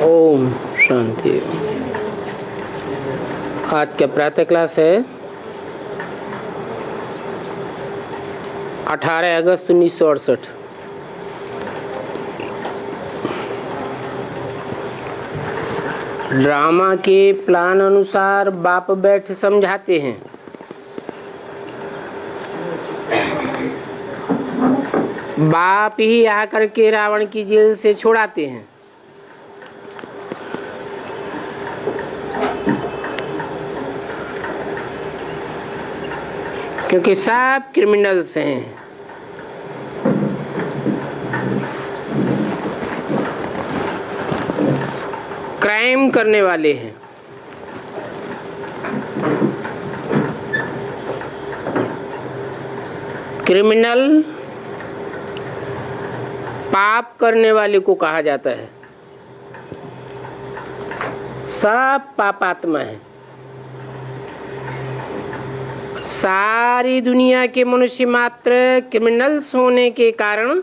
ओम शांति। आज का प्रातः क्लास है 18 अगस्त 1968। ड्रामा के प्लान अनुसार बाप बैठ समझाते हैं। बाप ही आकर के रावण की जेल से छुड़ाते हैं। क्योंकि सब क्रिमिनल्स हैं। क्राइम करने वाले हैं। क्रिमिनल पाप करने वाले को कहा जाता है। सब पापात्मा है। सारी दुनिया के मनुष्य मात्र क्रिमिनल्स होने के कारण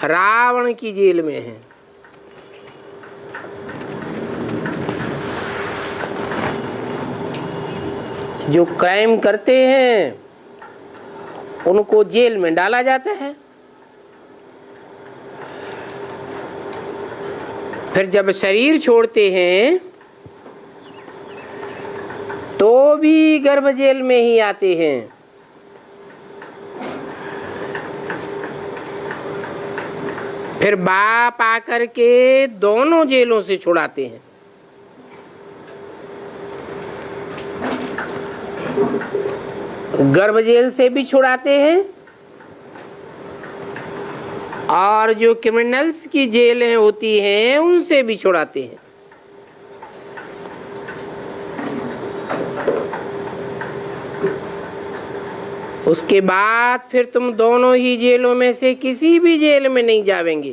रावण की जेल में हैं। जो क्राइम करते हैं उनको जेल में डाला जाता है। फिर जब शरीर छोड़ते हैं तो भी गर्भ जेल में ही आते हैं। फिर बाप आकर के दोनों जेलों से छुड़ाते हैं। गर्भ जेल से भी छुड़ाते हैं और जो क्रिमिनल्स की जेलें होती हैं उनसे भी छुड़ाते हैं। उसके बाद फिर तुम दोनों ही जेलों में से किसी भी जेल में नहीं जावेंगे।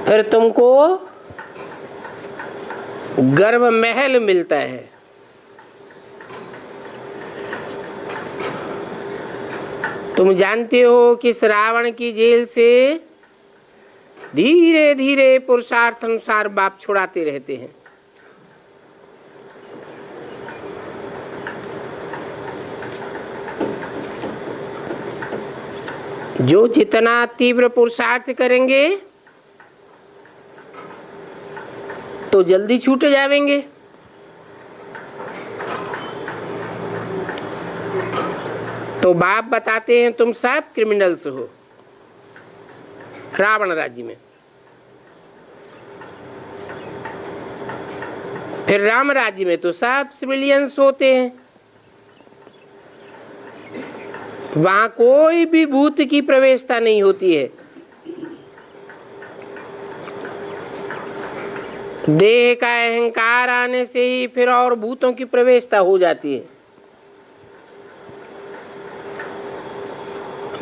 फिर तुमको गर्भ महल मिलता है। तुम जानते हो कि इस रावण की जेल से धीरे धीरे पुरुषार्थ अनुसार बाप छुड़ाते रहते हैं। जो जितना तीव्र पुरुषार्थ करेंगे तो जल्दी छूट जाएंगे। तो बाप बताते हैं तुम सब क्रिमिनल्स हो रावण राज्य में। फिर राम राज्य में तो सब सिविलियंस होते हैं। वहां कोई भी भूत की प्रवेशता नहीं होती है। देह का अहंकार आने से ही फिर और भूतों की प्रवेशता हो जाती है।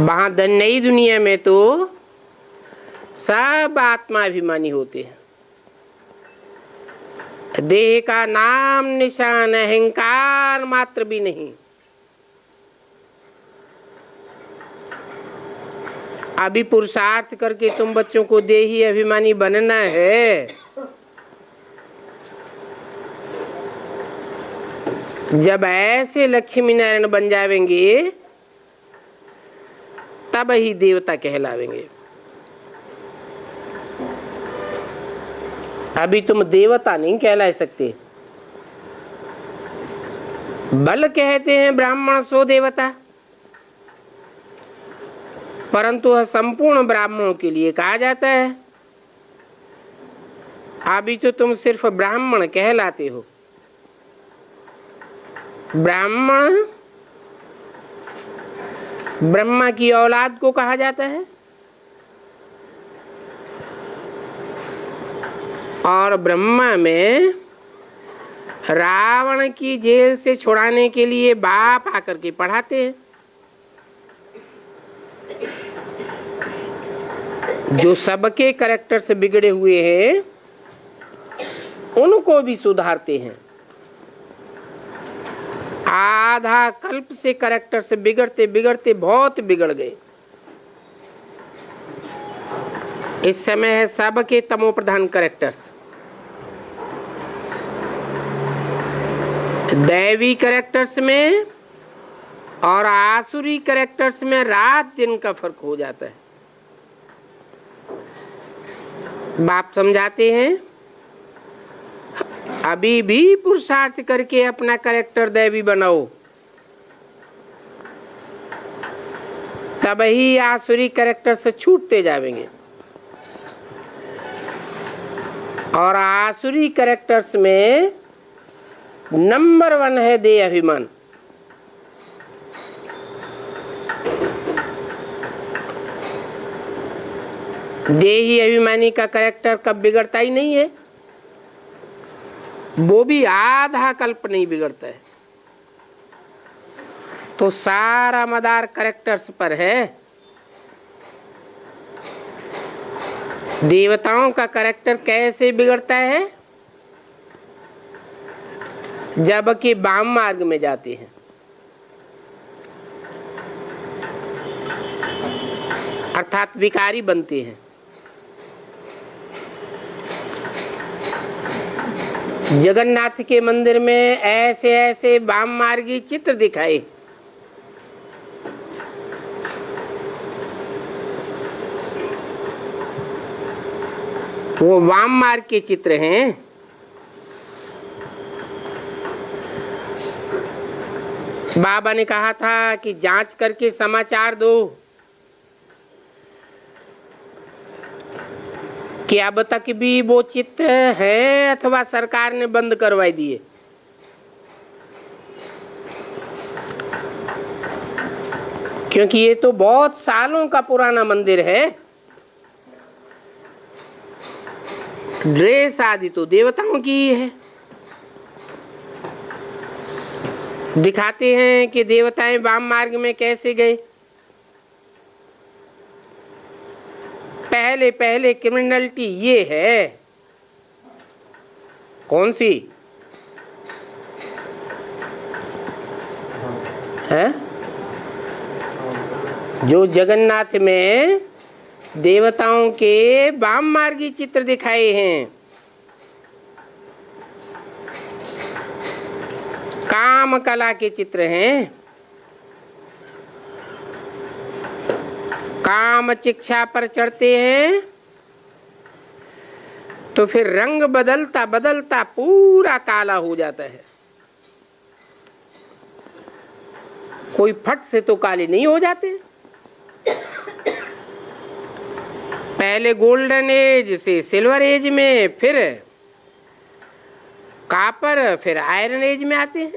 वहां नई दुनिया में तो सब आत्माभिमानी होते हैं। देह का नाम निशान अहंकार मात्र भी नहीं। अभी पुरुषार्थ करके तुम बच्चों को देही अभिमानी बनना है। जब ऐसे लक्ष्मी नारायण बन जावेंगे तब ही देवता कहलावेंगे। अभी तुम देवता नहीं कहला सकते। बल कहते हैं ब्राह्मण सो देवता, परंतु वह संपूर्ण ब्राह्मणों के लिए कहा जाता है। अभी तो तुम सिर्फ ब्राह्मण कहलाते हो। ब्राह्मण ब्रह्मा की औलाद को कहा जाता है और ब्रह्मा में रावण की जेल से छुड़ाने के लिए बाप आकर के पढ़ाते हैं। जो सबके कैरेक्टर से बिगड़े हुए हैं उनको भी सुधारते हैं। आधा कल्प से कैरेक्टर से बिगड़ते बिगड़ते बहुत बिगड़ गए। इस समय है सबके तमो प्रधान कैरेक्टर्स। दैवी कैरेक्टर्स में और आसुरी कैरेक्टर्स में रात दिन का फर्क हो जाता है। बाप समझाते हैं अभी भी पुरुषार्थ करके अपना कैरेक्टर दैवी बनाओ, तब ही आसुरी कैरेक्टर से छूटते जाएंगे। और आसुरी कैरेक्टर्स में नंबर 1 है देह अभिमान। देही अभिमानी का कैरेक्टर कब बिगड़ता ही नहीं है, वो भी आधा कल्प नहीं बिगड़ता है। तो सारा मदार कैरेक्टर्स पर है। देवताओं का कैरेक्टर कैसे बिगड़ता है? जबकि वाम मार्ग में जाते हैं। अर्थात विकारी बनते हैं। जगन्नाथ के मंदिर में ऐसे ऐसे वाम मार्गी चित्र दिखाए, वो वाम मार्ग के चित्र हैं। बाबा ने कहा था कि जांच करके समाचार दो कि अब तक भी वो चित्र है अथवा सरकार ने बंद करवा दिए। क्योंकि ये तो बहुत सालों का पुराना मंदिर है। ड्रेस आदि तो देवताओं की ही है। दिखाते हैं कि देवताएं वाम मार्ग में कैसे गए। पहले पहले क्रिमिनलिटी ये है, कौन सी है? जो जगन्नाथ में देवताओं के वाम मार्गी चित्र दिखाए हैं, काम कला के चित्र हैं। काम शिक्षा पर चढ़ते हैं तो फिर रंग बदलता बदलता पूरा काला हो जाता है। कोई फट से तो काले नहीं हो जाते। पहले गोल्डन एज से सिल्वर एज में, फिर कापर, फिर आयरन एज में आते हैं।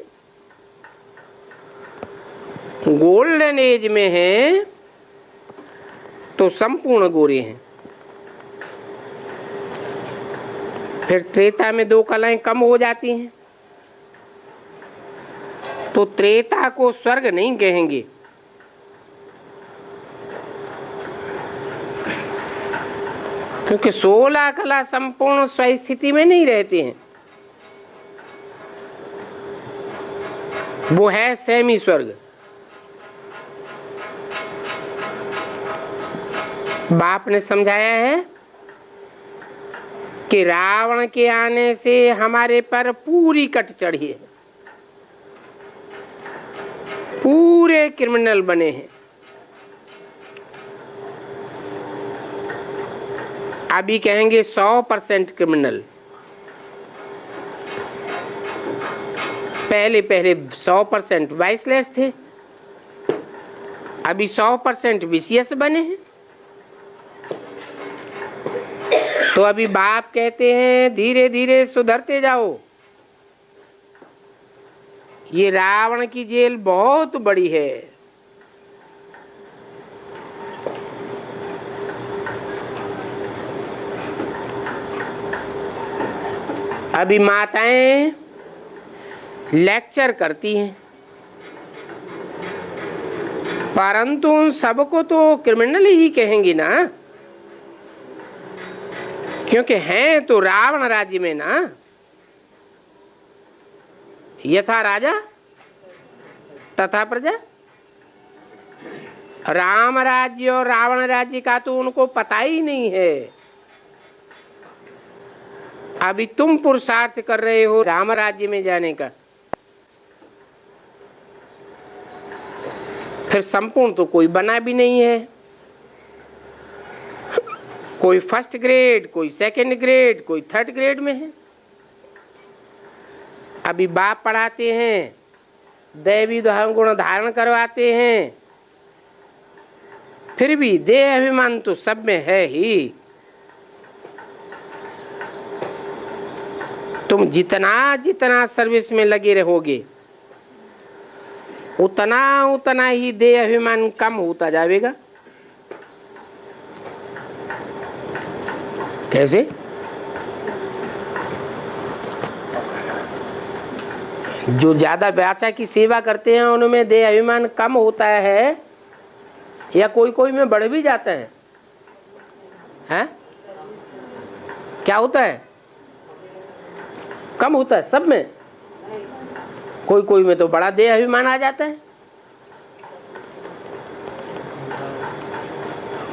गोल्डन एज में है तो संपूर्ण गोरे हैं। फिर त्रेता में 2 कलाएं कम हो जाती हैं तो त्रेता को स्वर्ग नहीं कहेंगे। क्योंकि 16 कला संपूर्ण स्वस्थिति में नहीं रहते हैं। वो है सेमी स्वर्ग। बाप ने समझाया है कि रावण के आने से हमारे पर पूरी कट चढ़ी है। पूरे क्रिमिनल बने हैं। अभी कहेंगे 100% क्रिमिनल। पहले पहले 100% वाइसलेस थे, अभी 100% विशियस बने हैं। तो अभी बाप कहते हैं धीरे धीरे सुधरते जाओ। ये रावण की जेल बहुत बड़ी है। अभी माताएं लेक्चर करती हैं, परंतु उन सबको तो क्रिमिनल ही कहेंगी ना, क्योंकि हैं तो रावण राज्य में ना। यथा राजा तथा प्रजा। राम राज्य और रावण राज्य का तो उनको पता ही नहीं है। अभी तुम पुरुषार्थ कर रहे हो राम राज्य में जाने का, फिर संपूर्ण तो कोई बना भी नहीं है। कोई फर्स्ट ग्रेड, कोई सेकंड ग्रेड, कोई थर्ड ग्रेड में है। अभी बाप पढ़ाते हैं, दैवी गुण धारण करवाते हैं, फिर भी देह अभिमान तो सब में है ही। तुम जितना जितना सर्विस में लगे रहोगे उतना उतना ही देह अभिमान कम होता जाएगा। कैसे? जो ज्यादा व्याचा की सेवा करते हैं उनमें देह अभिमान कम होता है या कोई कोई में बढ़ भी जाता है? हैं? क्या होता है? कम होता है सब में, कोई कोई में तो बड़ा देह अभिमान आ जाता है।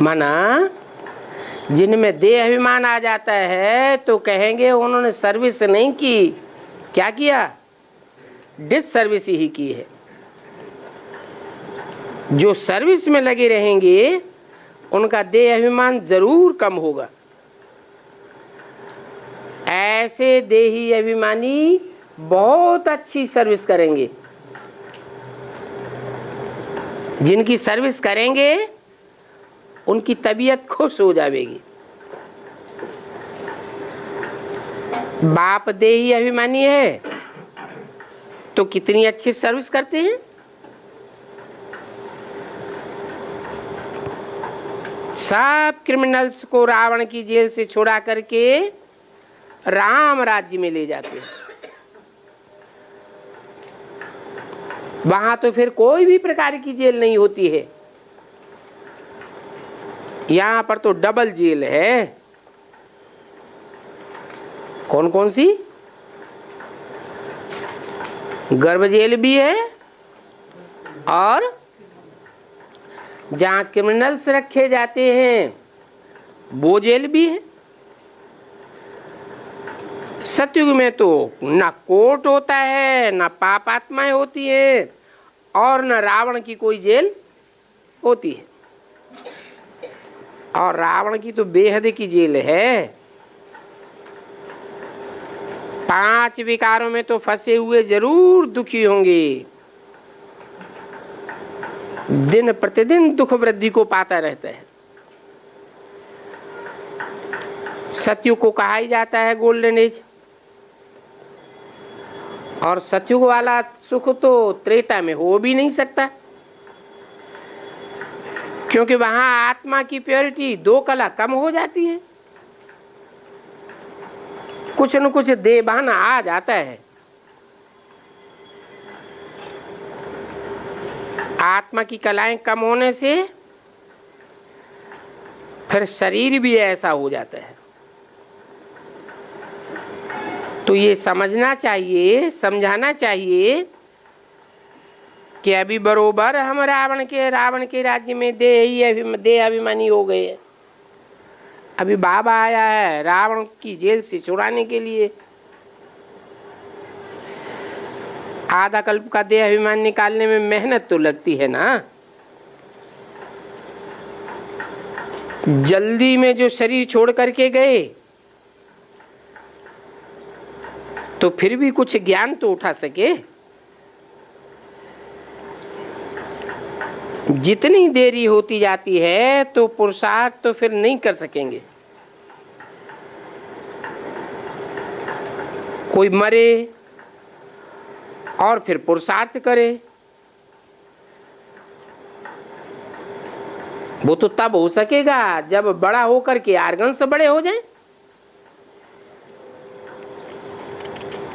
माना जिनमें देह अभिमान आ जाता है तो कहेंगे उन्होंने सर्विस नहीं की। क्या किया? डिस सर्विस ही की है। जो सर्विस में लगे रहेंगे उनका देह अभिमान जरूर कम होगा। ऐसे देही अभिमानी बहुत अच्छी सर्विस करेंगे। जिनकी सर्विस करेंगे उनकी तबीयत खुश हो जाएगी। बाप देही अभिमानी है तो कितनी अच्छी सर्विस करते हैं। सब क्रिमिनल्स को रावण की जेल से छुड़ा करके राम राज्य में ले जाते हैं। वहां तो फिर कोई भी प्रकार की जेल नहीं होती है। यहां पर तो डबल जेल है। कौन कौन सी? गर्भ जेल भी है और जहां क्रिमिनल्स रखे जाते हैं वो जेल भी है। सतयुग में तो न कोर्ट होता है, न पाप आत्माएं होती है और न रावण की कोई जेल होती है। और रावण की तो बेहद की जेल है। 5 विकारों में तो फंसे हुए जरूर दुखी होंगे। दिन प्रतिदिन दुख वृद्धि को पाता रहता है। सतयुग को कहा ही जाता है गोल्डन एज। और सतयुग वाला सुख तो त्रेता में हो भी नहीं सकता, क्योंकि वहां आत्मा की प्योरिटी 2 कला कम हो जाती है। कुछ न कुछ देवान आ जाता है। आत्मा की कलाएं कम होने से फिर शरीर भी ऐसा हो जाता है। तो ये समझना चाहिए, समझाना चाहिए कि अभी बरोबर हम रावण के राज्य में देह अभिमानी हो गए हैं। अभी बाबा आया है रावण की जेल से छुड़ाने के लिए। आधा कल्प का देह अभिमान निकालने में मेहनत तो लगती है ना। जल्दी में जो शरीर छोड़ करके गए तो फिर भी कुछ ज्ञान तो उठा सके। जितनी देरी होती जाती है तो पुरुषार्थ तो फिर नहीं कर सकेंगे। कोई मरे और फिर पुरुषार्थ करे, वो तो तब हो सकेगा जब बड़ा होकर के आर्गन से बड़े हो जाएं।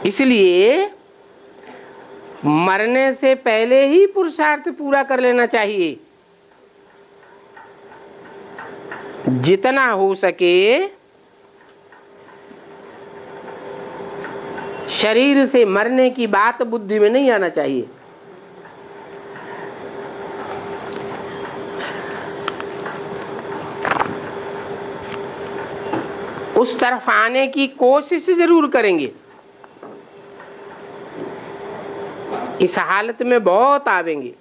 इसलिए मरने से पहले ही पुरुषार्थ पूरा कर लेना चाहिए। जितना हो सके शरीर से मरने की बात बुद्धि में नहीं आना चाहिए। उस तरफ आने की कोशिश जरूर करेंगे। इस हालत में बहुत आवेंगे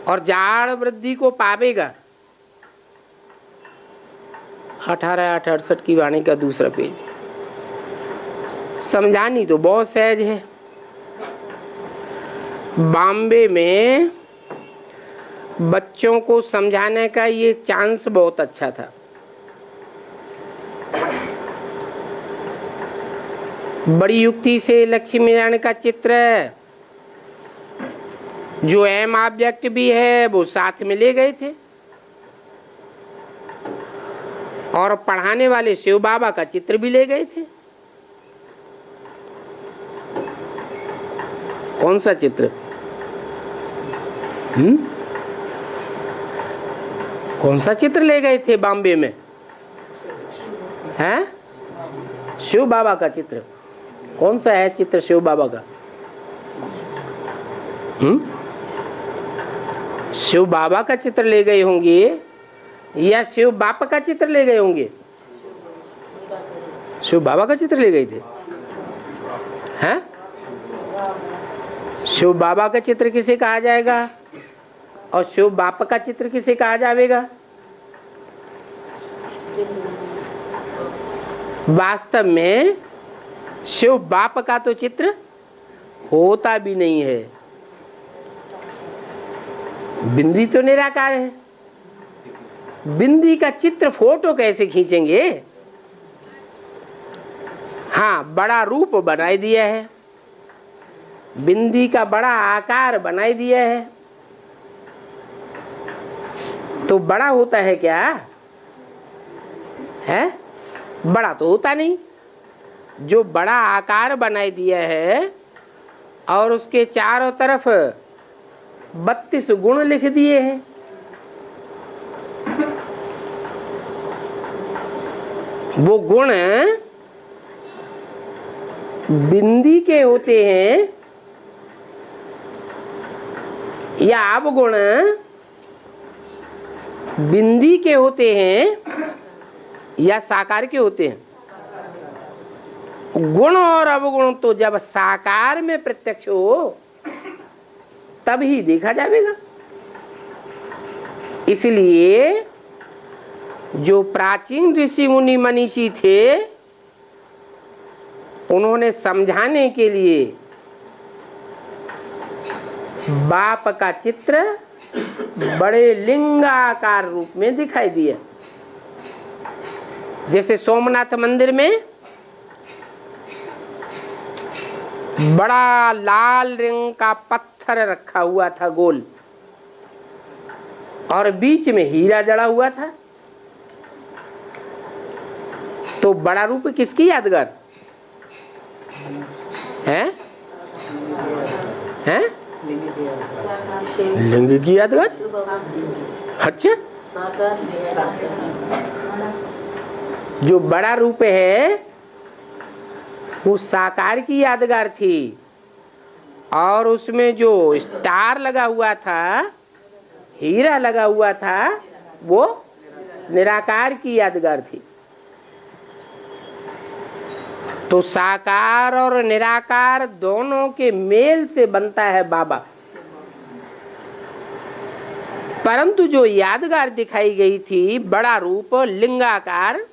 और जाड़ वृद्धि को पावेगा। 1868 की वाणी का दूसरा पेज। समझानी तो बहुत सहज है। बॉम्बे में बच्चों को समझाने का ये चांस बहुत अच्छा था। बड़ी युक्ति से लक्ष्मी नारायण का चित्र जो एम ऑब्जेक्ट भी है वो साथ में ले गए थे और पढ़ाने वाले शिव बाबा का चित्र भी ले गए थे। कौन सा चित्र? कौन सा चित्र ले गए थे बॉम्बे में? हैं? शिव बाबा का चित्र। कौन सा है चित्र शिव बाबा का? शिव बाबा का चित्र ले गए होंगे या शिव बाप का चित्र ले गए होंगे? शिव बाबा का चित्र ले गए थे। हैं? शिव बाबा का चित्र किसे कहा जाएगा और शिव बाप का चित्र किसे कहा जाएगा? वास्तव में शिव बाप का तो चित्र होता भी नहीं है। बिंदी तो निराकार है। बिंदी का चित्र फोटो कैसे खींचेंगे? हाँ, बड़ा रूप बनाई दिया है, बिंदी का बड़ा आकार बनाई दिया है। तो बड़ा होता है क्या? है? बड़ा तो होता नहीं। जो बड़ा आकार बनाई दिया है और उसके चारों तरफ 32 गुण लिख दिए हैं। वो गुण बिंदी के होते हैं या अवगुण बिंदी के होते हैं या साकार के होते हैं? गुण और अवगुण तो जब साकार में प्रत्यक्ष हो तब ही देखा जाएगा। इसलिए जो प्राचीन ऋषि मुनि मनीषी थे उन्होंने समझाने के लिए बाप का चित्र बड़े लिंगाकार रूप में दिखाई दिया। जैसे सोमनाथ मंदिर में बड़ा लाल रंग का पत्थर रखा हुआ था गोल और बीच में हीरा जड़ा हुआ था। तो बड़ा रूप किसकी यादगार है? हैं? लिंग की यादगार। अच्छा, जो बड़ा रूप है वो साकार की यादगार थी और उसमें जो स्टार लगा हुआ था, हीरा लगा हुआ था, वो निराकार की यादगार थी। तो साकार और निराकार दोनों के मेल से बनता है बाबा। परंतु जो यादगार दिखाई गई थी बड़ा रूप लिंगाकार,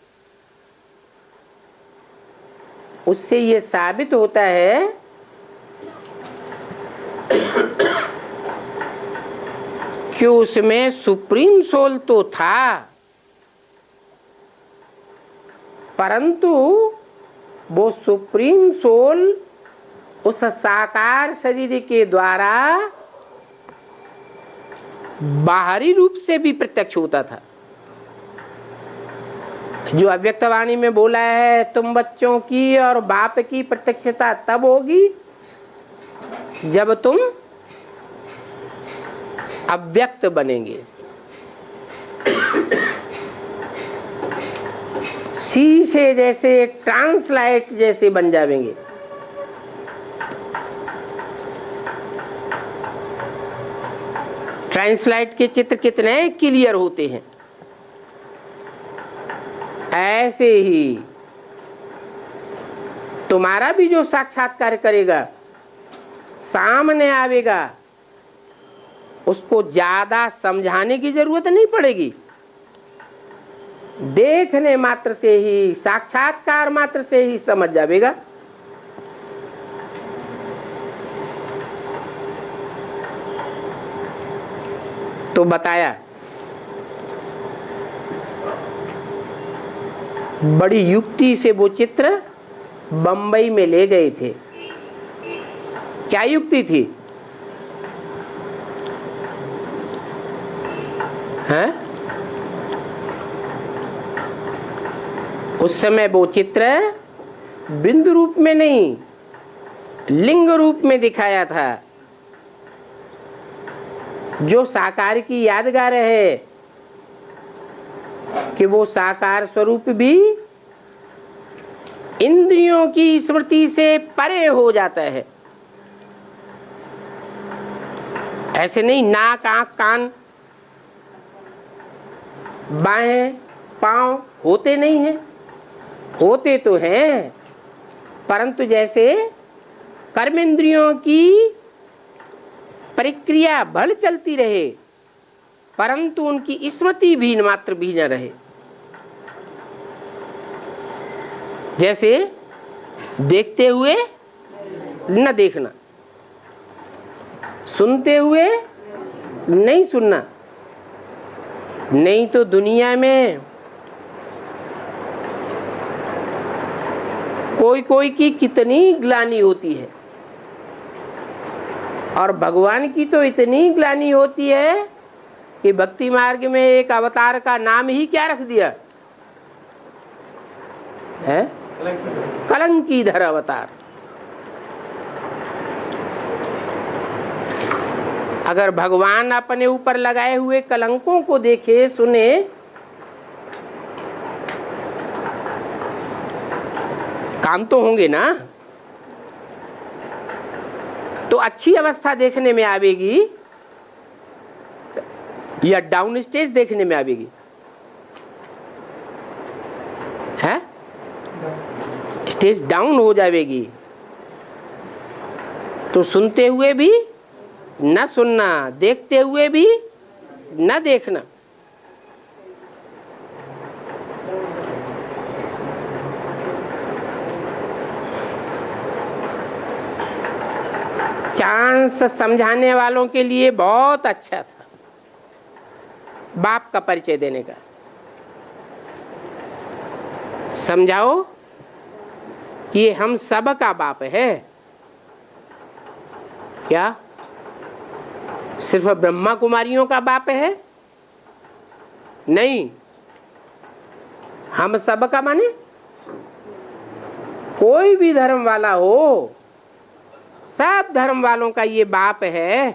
उससे ये साबित होता है कि उसमें सुप्रीम सोल तो था, परंतु वो सुप्रीम सोल उस साकार शरीर के द्वारा बाहरी रूप से भी प्रत्यक्ष होता था। जो अव्यक्तवाणी में बोला है, तुम बच्चों की और बाप की प्रत्यक्षता तब होगी जब तुम अव्यक्त बनेंगे। शीशे जैसे, ट्रांसलाइट जैसे बन जाएंगे। ट्रांसलाइट के चित्र कितने क्लियर होते हैं। ऐसे ही तुम्हारा भी जो साक्षात्कार करेगा, सामने आवेगा, उसको ज्यादा समझाने की जरूरत नहीं पड़ेगी। देखने मात्र से ही, साक्षात्कार मात्र से ही समझ जाएगा। तो बताया, बड़ी युक्ति से वो चित्र बंबई में ले गए थे। क्या युक्ति थी? हैं? उस समय वो चित्र बिंदु रूप में नहीं, लिंग रूप में दिखाया था। जो साकार की यादगार है कि वो साकार स्वरूप भी इंद्रियों की स्मृति से परे हो जाता है। ऐसे नहीं नाक, आंख, कान, बाहें, पांव होते नहीं हैं, होते तो हैं, परंतु जैसे कर्मेंद्रियों की प्रक्रिया भल चलती रहे, परंतु उनकी स्मृति भी मात्र भी न रहे। जैसे देखते हुए न देखना, सुनते हुए नहीं सुनना। नहीं तो दुनिया में कोई कोई की कितनी ग्लानि होती है, और भगवान की तो इतनी ग्लानि होती है कि भक्ति मार्ग में एक अवतार का नाम ही क्या रख दिया है? कलंकीधर अवतार। अगर भगवान अपने ऊपर लगाए हुए कलंकों को देखे, सुने, काम तो होंगे ना, तो अच्छी अवस्था देखने में आवेगी या डाउन स्टेज देखने में आवेगी? है? स्टेज डाउन हो जाएगी। तो सुनते हुए भी न सुनना, देखते हुए भी न देखना। चांस समझाने वालों के लिए बहुत अच्छा था बाप का परिचय देने का। समझाओ कि ये हम सब का बाप है। क्या सिर्फ ब्रह्मा कुमारियों का बाप है? नहीं, हम सब का माने कोई भी धर्म वाला हो, सब धर्म वालों का ये बाप है।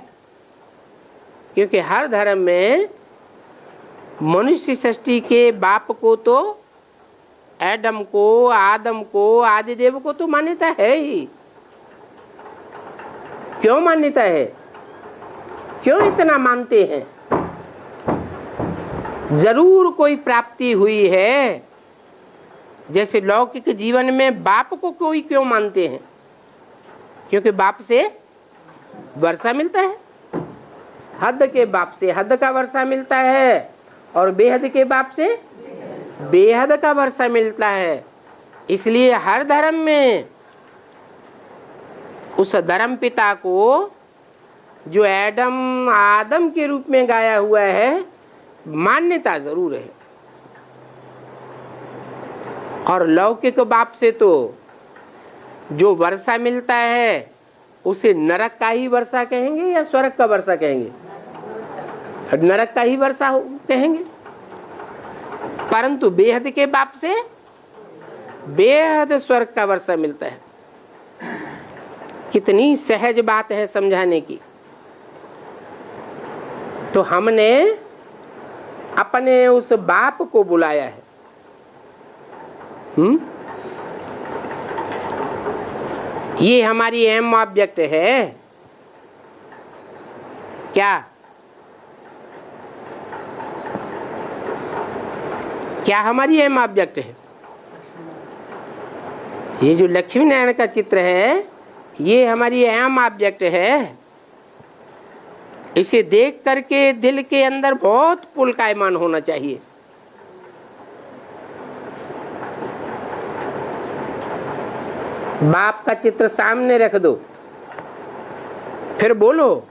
क्योंकि हर धर्म में मनुष्य सृष्टि के बाप को तो एडम को, आदम को, आदिदेव को तो मान्यता है ही। क्यों मान्यता है? क्यों इतना मानते हैं? जरूर कोई प्राप्ति हुई है। जैसे लौकिक जीवन में बाप को कोई क्यों मानते हैं? क्योंकि बाप से वर्षा मिलता है, हद के बाप से हद का वर्षा मिलता है, और बेहद के बाप से बेहद का वर्षा मिलता है। इसलिए हर धर्म में उस धर्म पिता को जो एडम आदम के रूप में गाया हुआ है, मान्यता जरूर है। और लौकिक बाप से तो जो वर्षा मिलता है उसे नरक का ही वर्षा कहेंगे या स्वर्ग का वर्षा कहेंगे? नरक का ही वर्षा कहेंगे। परंतु बेहद के बाप से बेहद स्वर्ग का वर्षा मिलता है। कितनी सहज बात है समझाने की। तो हमने अपने उस बाप को बुलाया है। ये हमारी एम ऑब्जेक्ट है क्या? क्या हमारी अहम ऑब्जेक्ट है? ये जो लक्ष्मी नारायण का चित्र है ये हमारी अहम ऑब्जेक्ट है। इसे देख करके दिल के अंदर बहुत पुलकायमान होना चाहिए। बाप का चित्र सामने रख दो, फिर बोलो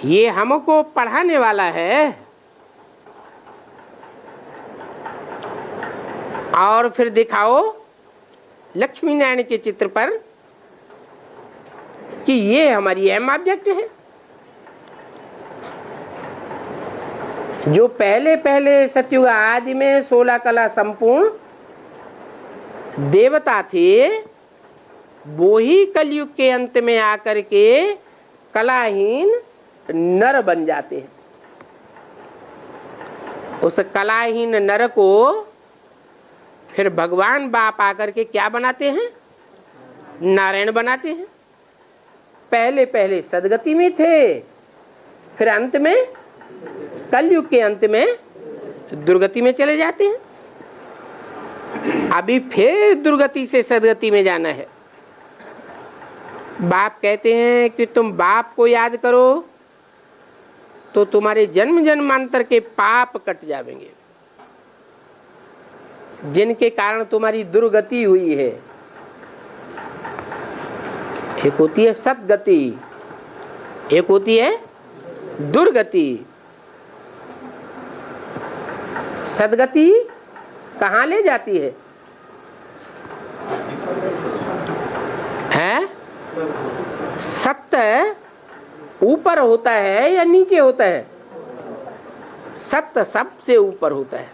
ये हमको पढ़ाने वाला है, और फिर दिखाओ लक्ष्मी नारायण के चित्र पर कि ये हमारी अहम ऑब्जेक्ट है। जो पहले पहले सतयुग आदि में 16 कला संपूर्ण देवता थे, वो ही कलयुग के अंत में आकर के कलाहीन नर बन जाते हैं। उस कलाहीन नर को फिर भगवान बाप आकर के क्या बनाते हैं? नारायण बनाते हैं। पहले पहले सदगति में थे, फिर अंत में कलयुग के अंत में दुर्गति में चले जाते हैं। अभी फिर दुर्गति से सदगति में जाना है। बाप कहते हैं कि तुम बाप को याद करो तो तुम्हारे जन्म जन्मांतर के पाप कट जाएंगे, जिनके कारण तुम्हारी दुर्गति हुई है। एक होती है सदगति, एक होती है दुर्गति। सदगति कहाँ ले जाती है? सत्य ऊपर होता है या नीचे होता है? सत्य सबसे ऊपर होता है।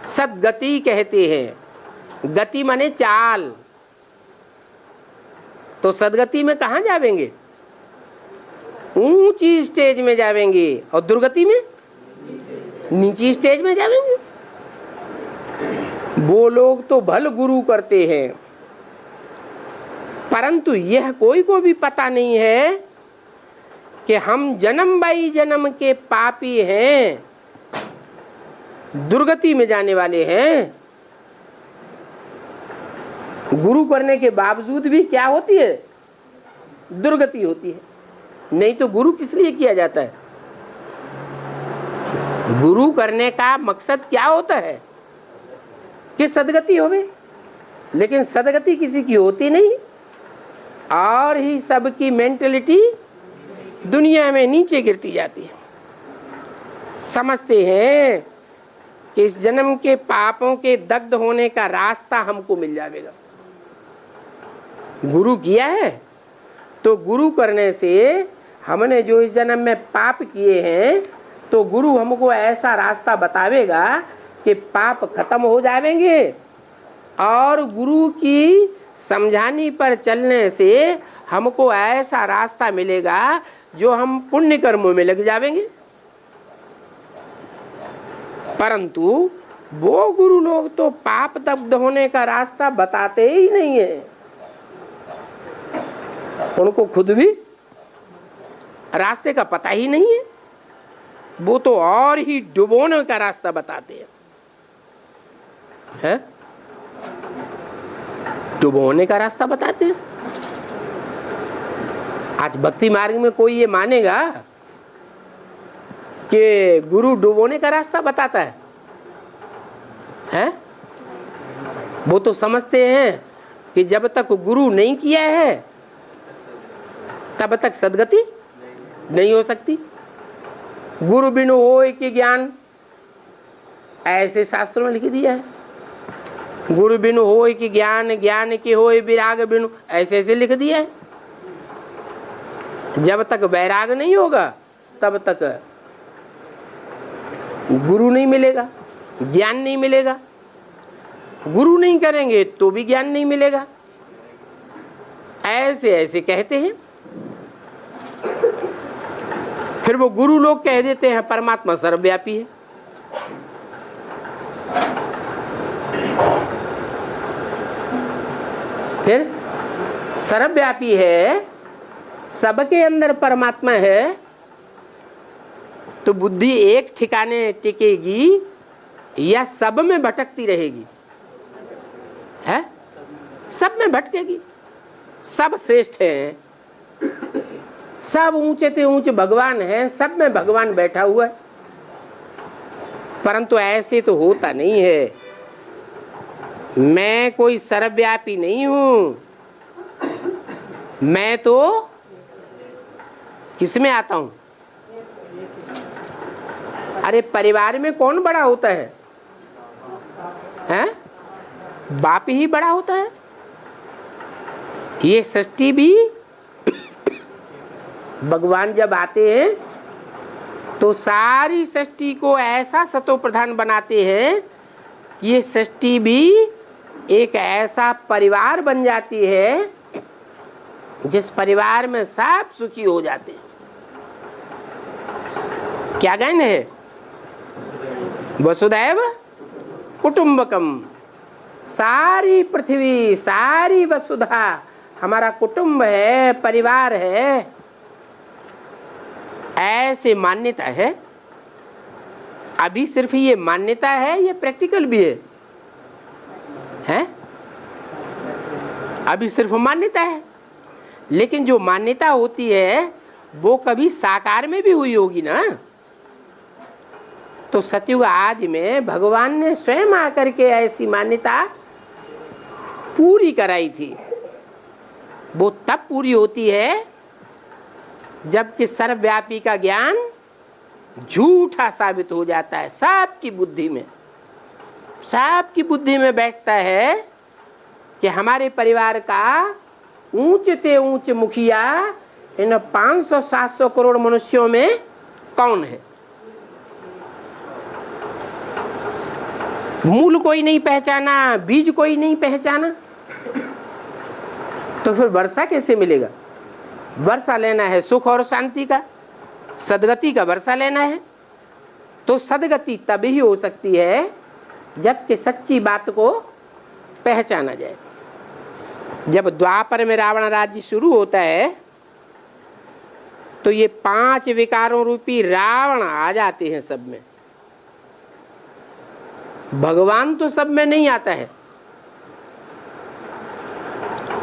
सदगति कहते हैं। गति माने चाल। तो सदगति में कहाँ जावेंगे? ऊंची स्टेज में जावेंगे, और दुर्गति में नीची स्टेज में जावेंगे। वो लोग तो भल गुरु करते हैं, परंतु यह कोई को भी पता नहीं है कि हम जन्म बाई जन्म के पापी हैं, दुर्गति में जाने वाले हैं। गुरु करने के बावजूद भी क्या होती है? दुर्गति होती है। नहीं तो गुरु किस लिए किया जाता है? गुरु करने का मकसद क्या होता है? कि सदगति होवे। लेकिन सदगति किसी की होती नहीं, और ही सबकी मेंटलिटी दुनिया में नीचे गिरती जाती है। समझते हैं कि इस जन्म के पापों के दग्ध होने का रास्ता हमको मिल जाएगा। गुरु किया है तो गुरु करने से हमने जो इस जन्म में पाप किए हैं, तो गुरु हमको ऐसा रास्ता बतावेगा कि पाप खत्म हो जाएंगे, और गुरु की समझानी पर चलने से हमको ऐसा रास्ता मिलेगा जो हम पुण्य कर्मों में लग जाएंगे। परंतु वो गुरु लोग तो पाप दग्ध होने का रास्ता बताते ही नहीं है। उनको खुद भी रास्ते का पता ही नहीं है। वो तो और ही डुबोने का रास्ता बताते हैं। डुबोने का रास्ता बताते हैं। आज भक्ति मार्ग में कोई ये मानेगा कि गुरु डुबोने का रास्ता बताता है? वो तो समझते हैं कि जब तक गुरु नहीं किया है तब तक सदगति नहीं हो सकती। गुरु बिनु होय कि ज्ञान, ऐसे शास्त्रों में लिख दिया है। गुरु बिनु होय कि ज्ञान, ज्ञान की होय विराग बिनु, ऐसे ऐसे लिख दिया है। जब तक वैराग नहीं होगा तब तक गुरु नहीं मिलेगा, ज्ञान नहीं मिलेगा। गुरु नहीं करेंगे तो भी ज्ञान नहीं मिलेगा। ऐसे ऐसे कहते हैं। फिर वो गुरु लोग कह देते हैं परमात्मा सर्वव्यापी है। फिर सर्वव्यापी है, सबके अंदर परमात्मा है, तो बुद्धि एक ठिकाने टिकेगी या सब में भटकती रहेगी? है, सब में भटकेगी। सब श्रेष्ठ हैं, सब ऊंचे से ऊंचे भगवान हैं, सब में भगवान बैठा हुआ है। परंतु ऐसे तो होता नहीं है। मैं कोई सर्वव्यापी नहीं हूं। मैं तो किसमें आता हूं? अरे परिवार में कौन बड़ा होता है? हैं? बाप ही बड़ा होता है। ये सृष्टि भी भगवान जब आते हैं तो सारी सृष्टि को ऐसा सतो प्रधान बनाते हैं, ये सृष्टि भी एक ऐसा परिवार बन जाती है जिस परिवार में सब सुखी हो जाते हैं। क्या गायन है? वसुदैव कुटुंबकम। सारी पृथ्वी, सारी वसुधा हमारा कुटुंब है, परिवार है, ऐसे मान्यता है। अभी सिर्फ ये मान्यता है, ये प्रैक्टिकल भी है, हैं? अभी सिर्फ मान्यता है, लेकिन जो मान्यता होती है वो कभी साकार में भी हुई होगी ना। तो सतयुग आदि में भगवान ने स्वयं आकर के ऐसी मान्यता पूरी कराई थी। वो तब पूरी होती है जबकि सर्वव्यापी का ज्ञान झूठा साबित हो जाता है। सबकी बुद्धि में, सबकी बुद्धि में बैठता है कि हमारे परिवार का ऊंच से ऊंच मुखिया इन 500-700 करोड़ मनुष्यों में कौन है? मूल कोई नहीं पहचाना, बीज कोई नहीं पहचाना, तो फिर वर्षा कैसे मिलेगा? वर्षा लेना है सुख और शांति का, सदगति का वर्षा लेना है, तो सदगति तभी हो सकती है जबकि सच्ची बात को पहचाना जाए। जब द्वापर में रावण राज्य शुरू होता है तो ये 5 विकारों रूपी रावण आ जाते हैं सब में। भगवान तो सब में नहीं आता है।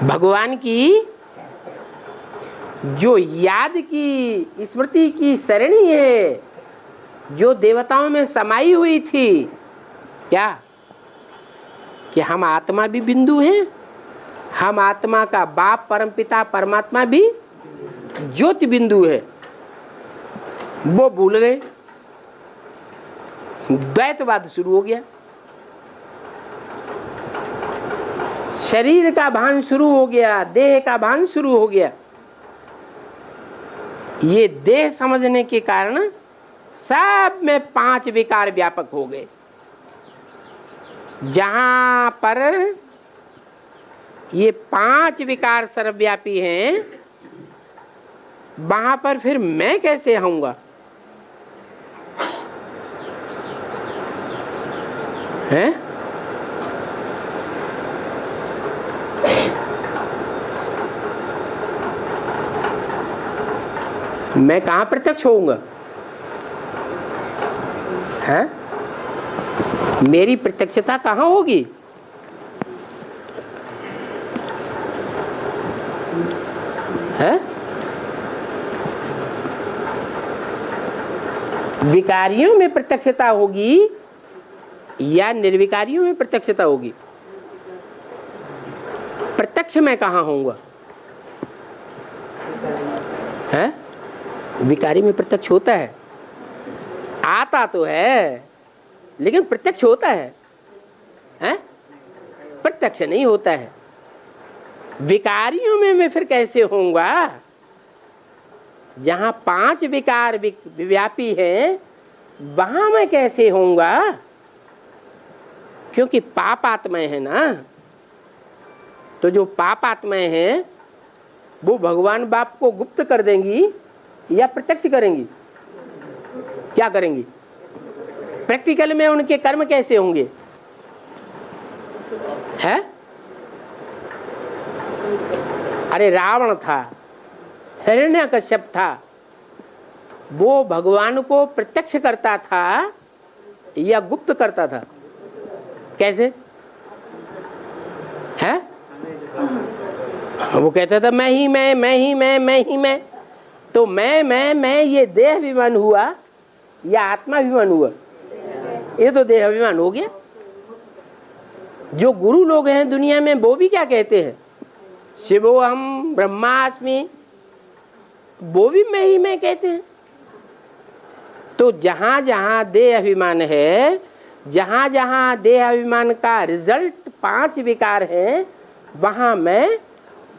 भगवान की जो याद की, स्मृति की सरणी है, जो देवताओं में समाई हुई थी, क्या कि हम आत्मा भी बिंदु हैं, हम आत्मा का बाप परमपिता परमात्मा भी ज्योति बिंदु है, वो भूल गए। द्वैतवाद शुरू हो गया, शरीर का भान शुरू हो गया, देह का भान शुरू हो गया। ये देह समझने के कारण सब में 5 विकार व्यापक हो गए। जहां पर ये 5 विकार सर्वव्यापी हैं, वहां पर फिर मैं कैसे आऊंगा? हैं? मैं कहां प्रत्यक्ष होऊंगा? हैं? मेरी प्रत्यक्षता कहां होगी? है? विकारियों में प्रत्यक्षता होगी या निर्विकारियों में प्रत्यक्षता होगी? प्रत्यक्ष में कहां होऊंगा? है? विकारी में प्रत्यक्ष होता है, आता तो है लेकिन प्रत्यक्ष होता है, हैं? प्रत्यक्ष नहीं होता है। विकारियों में मैं फिर कैसे होऊंगा? जहां 5 विकार व्यापी हैं, वहां मैं कैसे होऊंगा? क्योंकि पाप आत्माएं है ना, तो जो पाप आत्माएं हैं वो भगवान बाप को गुप्त कर देंगी या प्रत्यक्ष करेंगी? क्या करेंगी? प्रैक्टिकल में उनके कर्म कैसे होंगे? है? अरे रावण था, हिरण्यकश्यप था, वो भगवान को प्रत्यक्ष करता था या गुप्त करता था? कैसे है? वो कहता था मैं ही मैं ही मैं ही मैं। तो मैं ये देह अभिमान हुआ या आत्मा अभिमान हुआ? ये तो देह अभिमान हो गया। जो गुरु लोग हैं दुनिया में वो भी क्या कहते हैं? शिवोहम ब्रह्मास्मि, वो भी मैं ही मैं कहते हैं। तो जहां जहां देह अभिमान है, जहां जहां देह अभिमान का रिजल्ट 5 विकार हैं, वहां मैं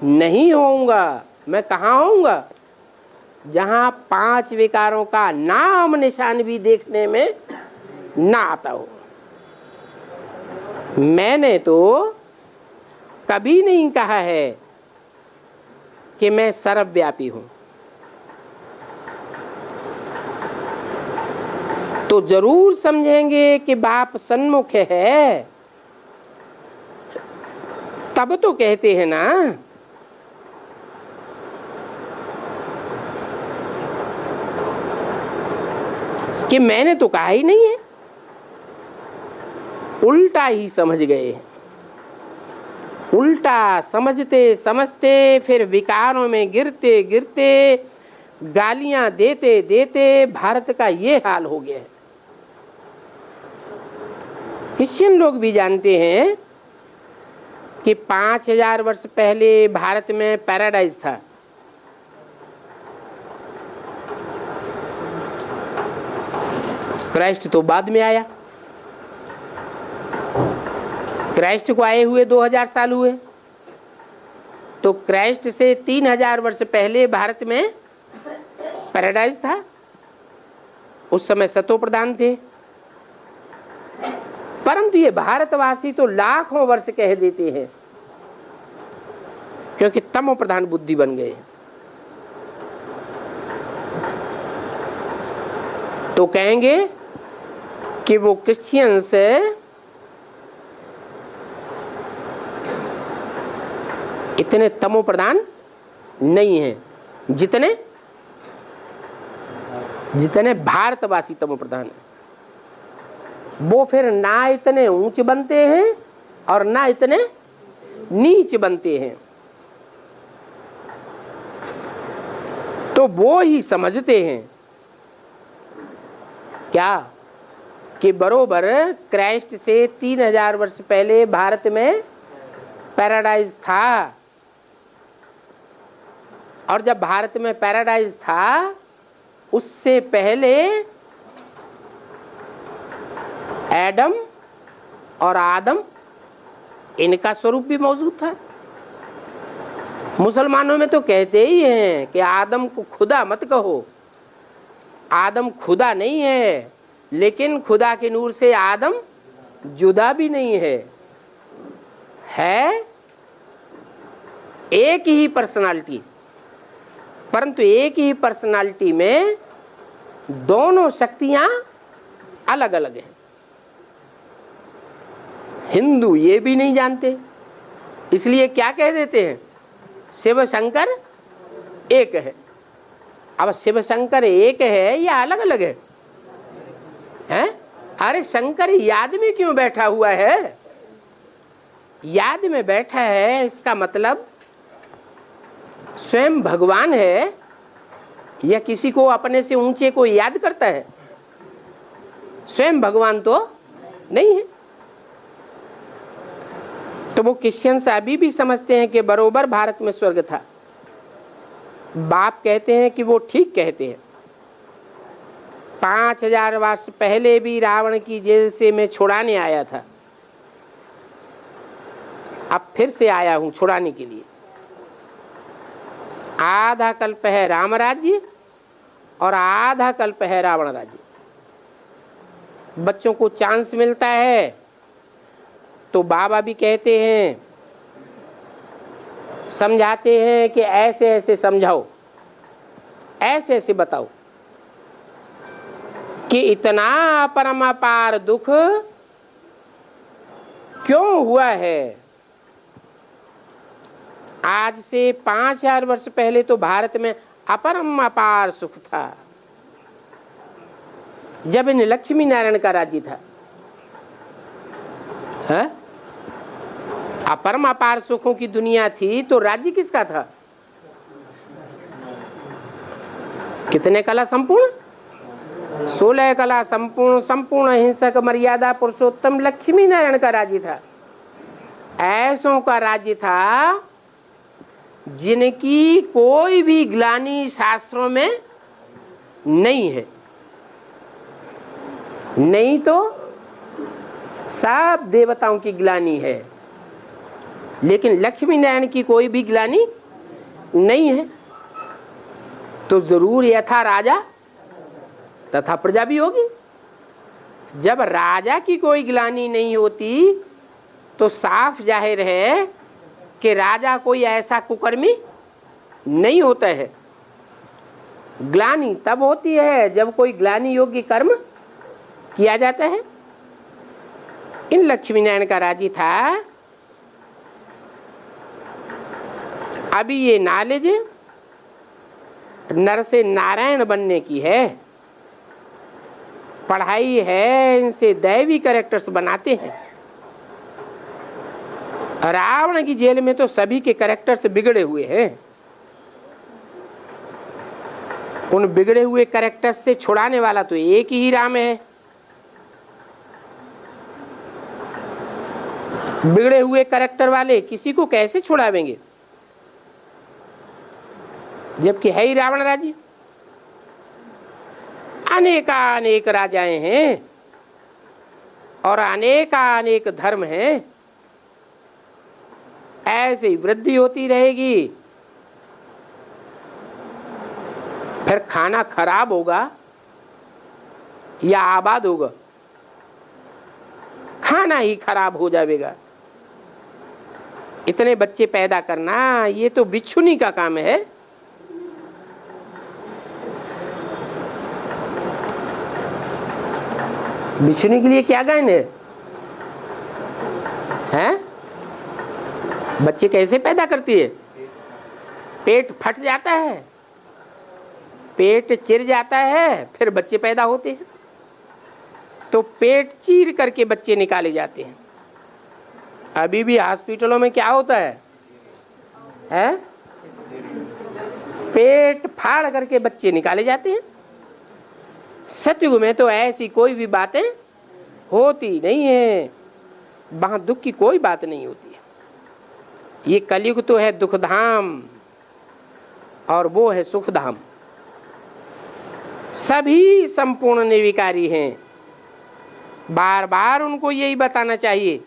नहीं होऊंगा। मैं कहाँ होऊंगा? जहां 5 विकारों का नाम निशान भी देखने में ना आता हो। मैंने तो कभी नहीं कहा है कि मैं सर्वव्यापी हूं। तो जरूर समझेंगे कि बाप सन्मुख है, तब तो कहते हैं ना कि मैंने तो कहा ही नहीं है। उल्टा ही समझ गए, उल्टा समझते समझते फिर विकारों में गिरते गिरते, गालियां देते देते भारत का ये हाल हो गया है। क्रिश्चियन लोग भी जानते हैं कि 5000 वर्ष पहले भारत में पैराडाइज था। क्राइस्ट तो बाद में आया। क्राइस्ट को आए हुए 2000 साल हुए, तो क्राइस्ट से 3000 वर्ष पहले भारत में पैराडाइज था। उस समय सतो प्रधान थे। परंतु ये भारतवासी तो लाखों वर्ष कह देते हैं, क्योंकि तमो प्रधान बुद्धि बन गए। तो कहेंगे कि वो क्रिश्चियन से इतने तमो प्रधान नहीं हैं जितने जितने भारतवासी तमो प्रधान हैं। वो फिर ना इतने ऊंच बनते हैं और ना इतने नीच बनते हैं। तो वो ही समझते हैं क्या कि बरोबर क्राइस्ट से 3000 वर्ष पहले भारत में पैराडाइज था। और जब भारत में पैराडाइज था, उससे पहले एडम और आदम, इनका स्वरूप भी मौजूद था। मुसलमानों में तो कहते ही हैं कि आदम को खुदा मत कहो। आदम खुदा नहीं है, लेकिन खुदा के नूर से आदम जुदा भी नहीं है। एक ही पर्सनालिटी, परंतु एक ही पर्सनालिटी में दोनों शक्तियां अलग अलग हैं। हिंदू ये भी नहीं जानते, इसलिए क्या कह देते हैं? शिव शंकर एक है। अब शिव शंकर एक है या अलग अलग है? हैं? अरे शंकर याद में क्यों बैठा हुआ है? याद में बैठा है, इसका मतलब स्वयं भगवान है या किसी को अपने से ऊंचे को याद करता है? स्वयं भगवान तो नहीं है। तो वो क्रिश्चियंस अभी भी समझते हैं कि बरोबर भारत में स्वर्ग था। बाप कहते हैं कि वो ठीक कहते हैं। 5000 वर्ष पहले भी रावण की जेल से मैं छुड़ाने आया था, अब फिर से आया हूं छुड़ाने के लिए। आधा कल्प है राम राज्य और आधा कल्प है रावण राज्य। बच्चों को चांस मिलता है तो बाबा भी कहते हैं, समझाते हैं कि ऐसे ऐसे समझाओ, ऐसे ऐसे बताओ कि इतना परमापार दुख क्यों हुआ है। आज से 5000 वर्ष पहले तो भारत में अपरमापार सुख था, जब इन लक्ष्मी नारायण का राज्य था। है? अपरम अपार सुखों की दुनिया थी तो राज्य किसका था? कितने कला संपूर्ण? 16 कला संपूर्ण, संपूर्ण हिंसक मर्यादा पुरुषोत्तम लक्ष्मी नारायण का राज्य था। ऐसों का राज्य था जिनकी कोई भी ग्लानि शास्त्रों में नहीं है। नहीं तो सब देवताओं की ग्लानि है, लेकिन लक्ष्मी नारायण की कोई भी ग्लानि नहीं है। तो जरूर यथा राजा तथा प्रजा भी होगी। जब राजा की कोई ग्लानि नहीं होती तो साफ जाहिर है कि राजा कोई ऐसा कुकर्मी नहीं होता है। ग्लानि तब होती है जब कोई ग्लानि योग्य कर्म किया जाता है। इन लक्ष्मी नारायण का राज्य था। अभी ये नॉलेज नर से नारायण बनने की है, पढ़ाई है, इनसे दैवी कैरेक्टर्स बनाते हैं। रावण की जेल में तो सभी के कैरेक्टर्स बिगड़े हुए हैं। उन बिगड़े हुए कैरेक्टर्स से छुड़ाने वाला तो एक ही राम है। बिगड़े हुए कैरेक्टर वाले किसी को कैसे छुड़ावेंगे, जबकि है ही रावण राज्य। अनेक राजाएं हैं और अनेक धर्म हैं। ऐसे ही वृद्धि होती रहेगी। फिर खाना खराब होगा या आबाद होगा? खाना ही खराब हो जाएगा। इतने बच्चे पैदा करना ये तो बिच्छुनी का काम है। बिच्छुनी के लिए क्या गायन है? हैं? बच्चे कैसे पैदा करती है? पेट फट जाता है, पेट चिर जाता है, फिर बच्चे पैदा होते हैं। तो पेट चीर करके बच्चे निकाले जाते हैं। अभी भी हॉस्पिटलों में क्या होता है? हैं? पेट फाड़ करके बच्चे निकाले जाते हैं। सतयुग में तो ऐसी कोई भी बातें होती नहीं है। वहां दुख की कोई बात नहीं होती है। ये कलयुग तो है दुखधाम और वो है सुखधाम। सभी संपूर्ण निर्विकारी हैं। बार बार उनको यही बताना चाहिए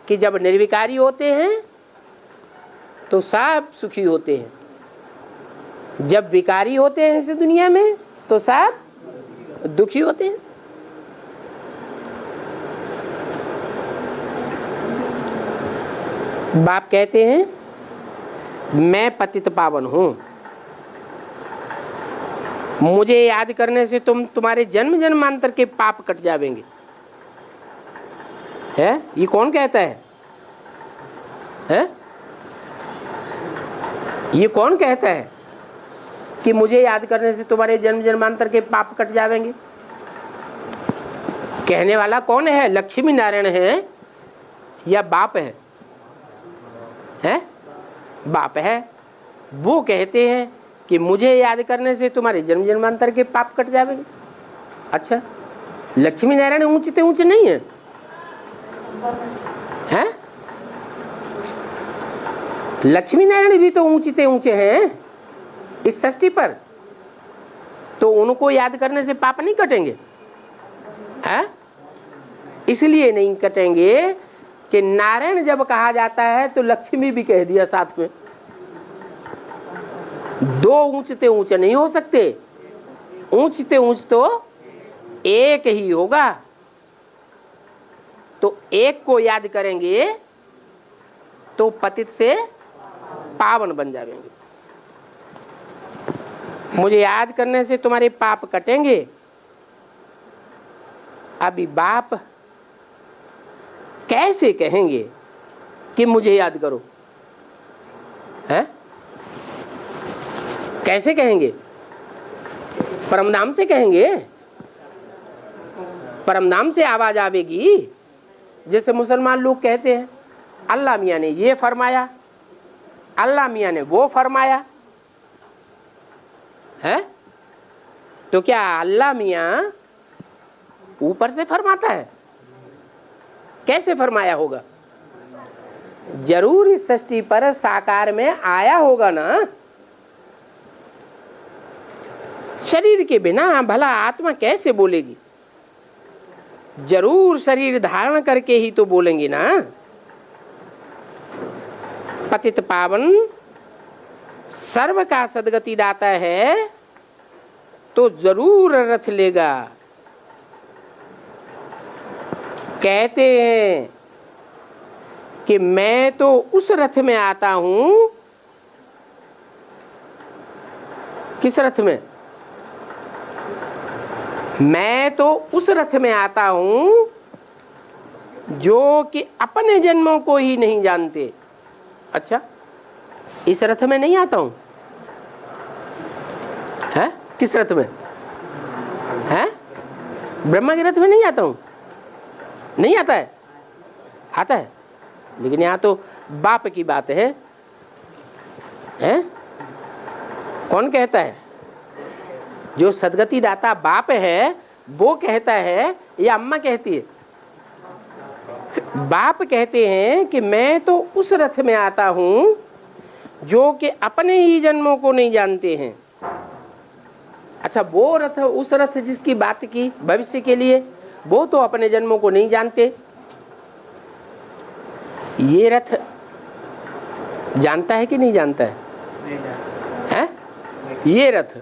कि जब निर्विकारी होते हैं तो सब सुखी होते हैं, जब विकारी होते हैं इस दुनिया में तो सब दुखी होते हैं। बाप कहते हैं मैं पतित पावन हूं, मुझे याद करने से तुम्हारे जन्म जन्मांतर के पाप कट जाएंगे। है ये कौन कहता है? है ये कौन कहता है कि मुझे याद करने से तुम्हारे जन्म जन्मांतर के पाप कट जाएंगे? कहने वाला कौन है? लक्ष्मी नारायण है या बाप है? हैं? बाप है। वो कहते हैं कि मुझे याद करने से तुम्हारे जन्म जन्मांतर के पाप कट जाएंगे। अच्छा, लक्ष्मी नारायण ऊंचे ऊंचे नहीं है? हैं? लक्ष्मी नारायण भी तो ऊंचे ऊंचे हैं इस सृष्टि पर। तो उनको याद करने से पाप नहीं कटेंगे? हैं? इसलिए नहीं कटेंगे कि नारायण जब कहा जाता है तो लक्ष्मी भी कह दिया साथ में। दो ऊंचते ऊंचे नहीं हो सकते, ऊंचते ऊंच तो एक ही होगा। तो एक को याद करेंगे तो पतित से पावन बन जाएंगे। मुझे याद करने से तुम्हारे पाप कटेंगे। अभी बाप कैसे कहेंगे कि मुझे याद करो? है? कैसे कहेंगे? परम नाम से कहेंगे। परम नाम से आवाज आवेगी जैसे मुसलमान लोग कहते हैं अल्लाह मियाँ ने ये फरमाया, अल्लाह मियाँ ने वो फरमाया है। तो क्या अल्लाह मियाँ ऊपर से फरमाता है? कैसे फरमाया होगा? जरूर इस सृष्टि पर साकार में आया होगा ना। शरीर के बिना भला आत्मा कैसे बोलेगी? जरूर शरीर धारण करके ही तो बोलेंगी ना। पतित पावन सर्व का सदगति दाता है तो जरूर रथ लेगा। कहते हैं कि मैं तो उस रथ में आता हूं। किस रथ में? मैं तो उस रथ में आता हूं जो कि अपने जन्मों को ही नहीं जानते। अच्छा, इस रथ में नहीं आता हूं? है? किस रथ में? है? ब्रह्मा के रथ में नहीं आता हूं? नहीं आता है? आता है, लेकिन यहाँ तो बाप की बात है। हैं? कौन कहता है? जो सदगति दाता बाप है वो कहता है या अम्मा कहती है? बाप कहते हैं कि मैं तो उस रथ में आता हूं जो कि अपने ही जन्मों को नहीं जानते हैं। अच्छा, वो रथ, उस रथ जिसकी बात की भविष्य के लिए, वो तो अपने जन्मों को नहीं जानते। ये रथ जानता है कि नहीं जानता है? हैं? ये रथ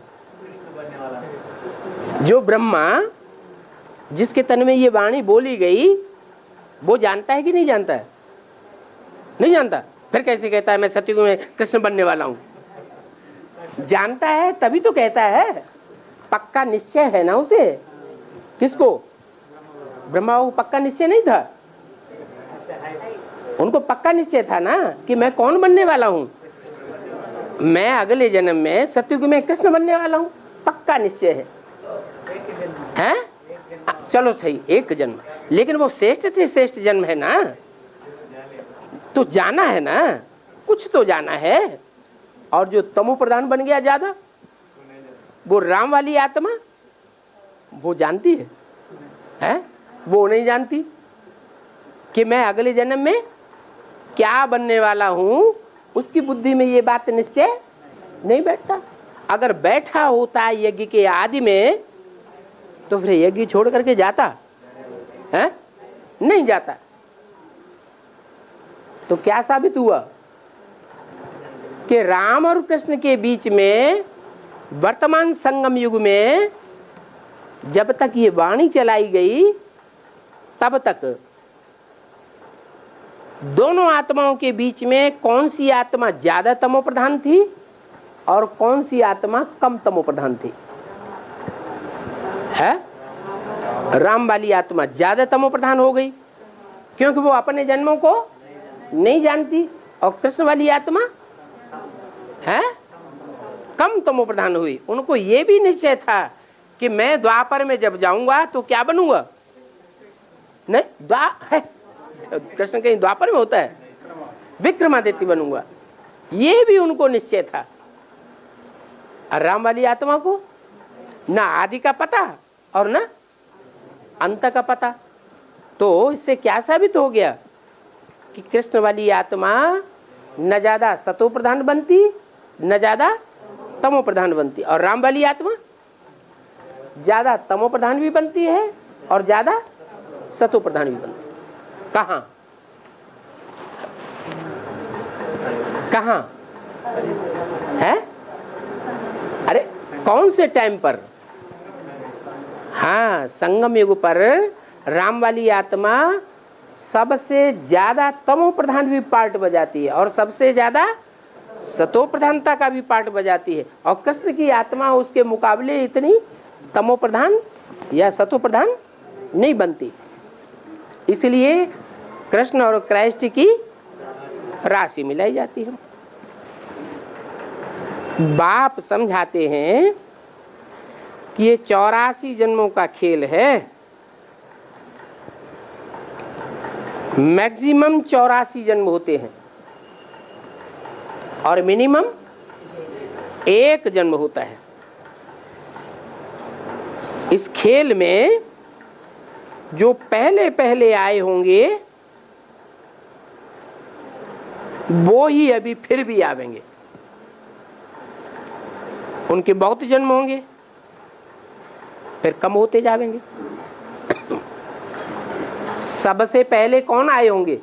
जो ब्रह्मा, जिसके तन में ये वाणी बोली गई, वो जानता है कि नहीं जानता है? नहीं जानता। फिर कैसे कहता है मैं सतयुग में कृष्ण बनने वाला हूं? जानता है तभी तो कहता है। पक्का निश्चय है ना उसे। किसको? ब्रह्मा को पक्का निश्चय नहीं था? उनको पक्का निश्चय था ना कि मैं कौन बनने वाला हूं। मैं अगले जन्म में सतयुग में कृष्ण बनने वाला हूं। पक्का निश्चय है। हैं? चलो सही, एक जन्म, लेकिन वो श्रेष्ठ थे, श्रेष्ठ जन्म है ना, तो जाना है ना, कुछ तो जाना है। और जो तमो प्रधान बन गया ज्यादा, वो राम वाली आत्मा, वो जानती है? हैं? वो नहीं जानती कि मैं अगले जन्म में क्या बनने वाला हूं। उसकी बुद्धि में ये बात निश्चय नहीं बैठता। अगर बैठा होता यज्ञ के आदि में तो फिर यज्ञ छोड़ करके जाता है? नहीं जाता। तो क्या साबित हुआ कि राम और कृष्ण के बीच में वर्तमान संगम युग में जब तक ये वाणी चलाई गई तब तक दोनों आत्माओं के बीच में कौन सी आत्मा ज्यादा तमो प्रधान थी और कौन सी आत्मा कम तमो प्रधान थी? है? राम वाली आत्मा ज्यादा तमो प्रधान हो गई क्योंकि वो अपने जन्मों को नहीं जानती, और कृष्ण वाली आत्मा है कम तमो प्रधान हुई। उनको ये भी निश्चय था कि मैं द्वापर में जब जाऊंगा तो क्या बनूंगा? नहीं, कृष्ण कहीं द्वापर में होता है? विक्रमादित्य बनूंगा। ये भी उनको निश्चय था। और राम वाली आत्मा को ना आदि का पता और ना अंत का पता। तो इससे क्या साबित हो गया कि कृष्ण वाली आत्मा न ज्यादा सतो प्रधान बनती न ज्यादा तमो प्रधान बनती, और राम वाली आत्मा ज्यादा तमो प्रधान भी बनती है और ज्यादा सतो प्रधान भी बनती। कहाँ कहाँ है? अरे कौन से टाइम पर? हाँ, संगम युग पर राम वाली आत्मा सबसे ज्यादा तमो प्रधान भी पार्ट बजाती है और सबसे ज्यादा सतो प्रधानता का भी पार्ट बजाती है, और कृष्ण की आत्मा उसके मुकाबले इतनी तमो प्रधान या सतो प्रधान नहीं बनती। इसलिए कृष्ण और क्राइस्ट की राशि मिलाई जाती है। बाप समझाते हैं कि ये 84 जन्मों का खेल है। मैक्सिमम 84 जन्म होते हैं और मिनिमम 1 जन्म होता है। इस खेल में जो पहले पहले आए होंगे वो ही अभी फिर भी आवेंगे। उनके बहुत जन्म होंगे, फिर कम होते जाएंगे। सबसे पहले कौन आए होंगे?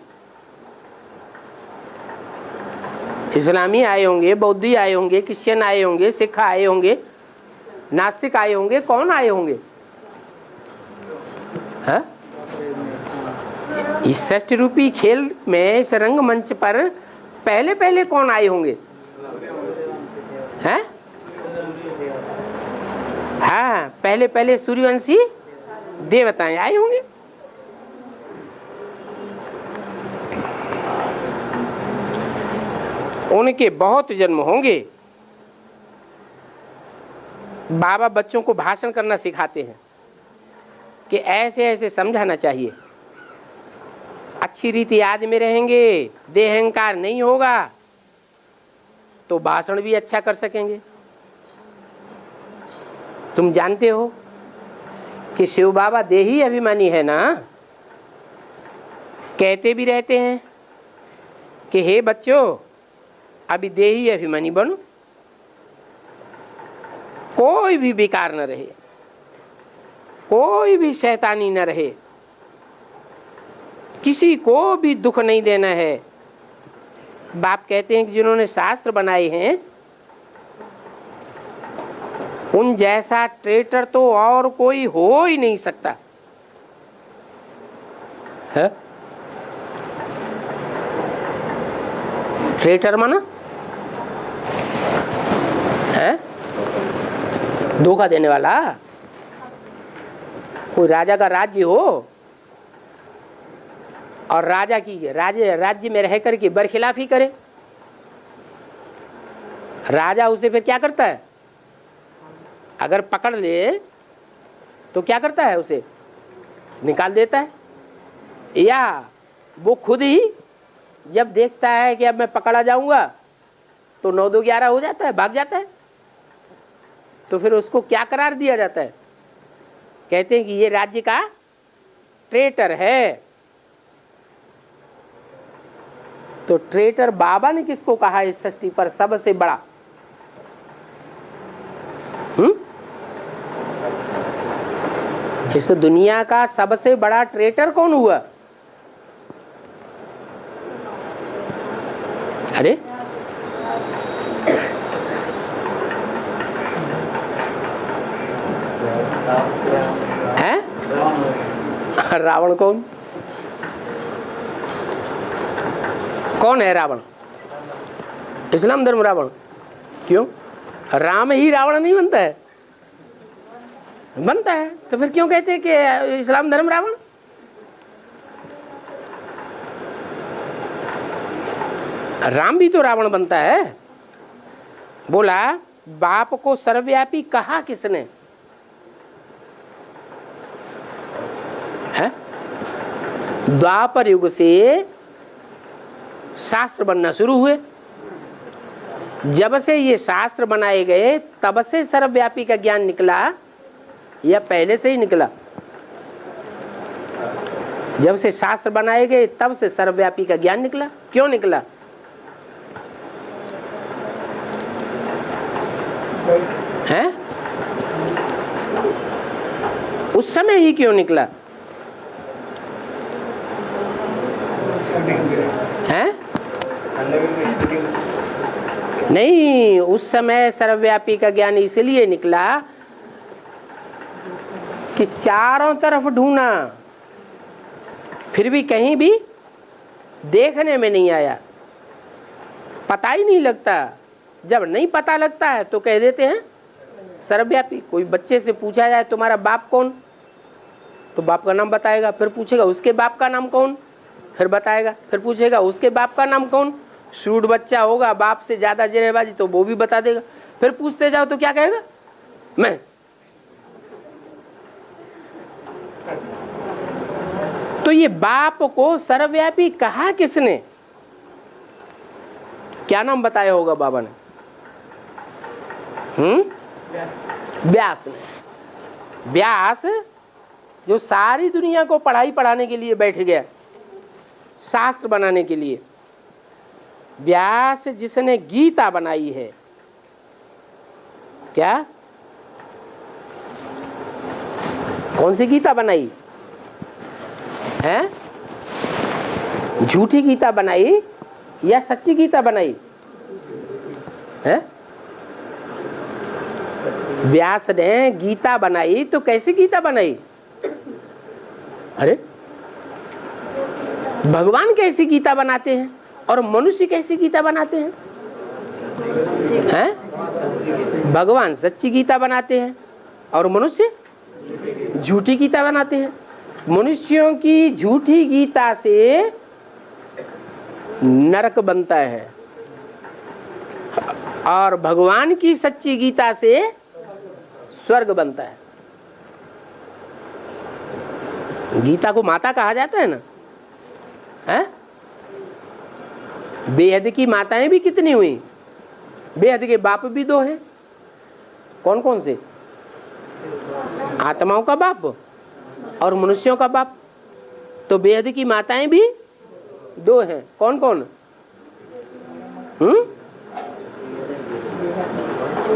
इस्लामी आए होंगे, बौद्धी आए होंगे, क्रिश्चियन आए होंगे, सिख आए होंगे, नास्तिक आए होंगे। कौन आए होंगे? हाँ? इस षष्ठ रूपी खेल में, इस रंगमंच पर पहले पहले कौन आए होंगे? हैं? हाँ, पहले पहले सूर्यवंशी देवताएं आए होंगे। उनके बहुत जन्म होंगे। बाबा बच्चों को भाषण करना सिखाते हैं कि ऐसे ऐसे समझाना चाहिए, अच्छी रीति याद में रहेंगे, देहंकार नहीं होगा तो भाषण भी अच्छा कर सकेंगे। तुम जानते हो कि शिव बाबा देही अभिमानी है ना, कहते भी रहते हैं कि हे बच्चों अभी देही अभिमानी बनो, कोई भी विकार न रहे, कोई भी शैतानी न रहे, किसी को भी दुख नहीं देना है। बाप कहते हैं कि जिन्होंने शास्त्र बनाए हैं उन जैसा ट्रेटर तो और कोई हो ही नहीं सकता है। ट्रेटर माना है धोखा देने वाला। कोई राजा का राज्य हो और राजा की राज्य में रह करके बरखिलाफी करे, राजा उसे फिर क्या करता है? अगर पकड़ ले तो क्या करता है? उसे निकाल देता है, या वो खुद ही जब देखता है कि अब मैं पकड़ा जाऊंगा तो 9 2 11 हो जाता है, भाग जाता है। तो फिर उसको क्या करार दिया जाता है? कहते हैं कि ये राज्य का ट्रेटर है। तो ट्रेटर बाबा ने किसको कहा इस सृष्टि पर सबसे बड़ा? इस दुनिया का सबसे बड़ा ट्रेटर कौन हुआ? अरे है रावण। कौन है रावण? इस्लाम धर्म रावण। क्यों? राम ही रावण नहीं बनता है? बनता है। तो फिर क्यों कहते हैं कि इस्लाम धर्म रावण? राम भी तो रावण बनता है। बोला बाप को सर्वव्यापी कहा किसने? है द्वापर युग से शास्त्र बनना शुरू हुए। जब से ये शास्त्र बनाए गए तब से सर्वव्यापी का ज्ञान निकला या पहले से ही निकला? जब से शास्त्र बनाए गए तब से सर्वव्यापी का ज्ञान निकला। क्यों निकला? है उस समय ही क्यों निकला? है नहीं, उस समय सर्वव्यापी का ज्ञान इसलिए निकला कि चारों तरफ ढूंढा, फिर भी कहीं भी देखने में नहीं आया, पता ही नहीं लगता। जब नहीं पता लगता है तो कह देते हैं सर्वव्यापी। कोई बच्चे से पूछा जाए तुम्हारा बाप कौन, तो बाप का नाम बताएगा, फिर पूछेगा उसके बाप का नाम कौन, फिर बताएगा, फिर पूछेगा उसके बाप का नाम कौन। शूट बच्चा होगा, बाप से ज्यादा जरेबाजी, तो वो भी बता देगा। फिर पूछते जाओ तो क्या कहेगा? मैं। तो ये बाप को सर्वव्यापी कहा किसने? क्या नाम बताया होगा बाबा ने? व्यास ने। व्यास जो सारी दुनिया को पढ़ाने के लिए बैठ गया, शास्त्र बनाने के लिए। व्यास जिसने गीता बनाई है, क्या कौन सी गीता बनाई है? झूठी गीता बनाई या सच्ची गीता बनाई है? व्यास ने गीता बनाई तो कैसी गीता बनाई? अरे भगवान कैसी गीता बनाते हैं और मनुष्य कैसी गीता बनाते हैं? हैं? भगवान सच्ची गीता बनाते हैं और मनुष्य झूठी गीता बनाते हैं। मनुष्यों की झूठी गीता से नरक बनता है और भगवान की सच्ची गीता से स्वर्ग बनता है। गीता को माता कहा जाता है ना, है? बेहद की माताएं भी कितनी हुई? बेहद के बाप भी दो हैं। कौन कौन से? आत्माओं का बाप और मनुष्यों का बाप। तो बेहद की माताएं भी दो हैं। कौन कौन?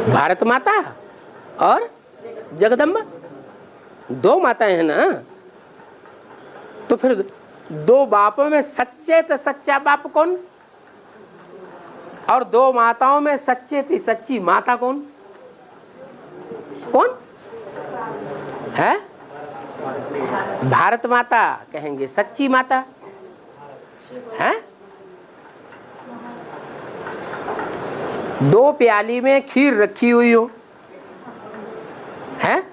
भारत माता और जगदम्बा, दो माताएं हैं ना। तो फिर दो बापों में सच्चे तो सच्चा बाप कौन? और दो माताओं में सच्चे थी सच्ची माता कौन? कौन है? भारत माता कहेंगे सच्ची माता है। दो प्याली में खीर रखी हुई हो है,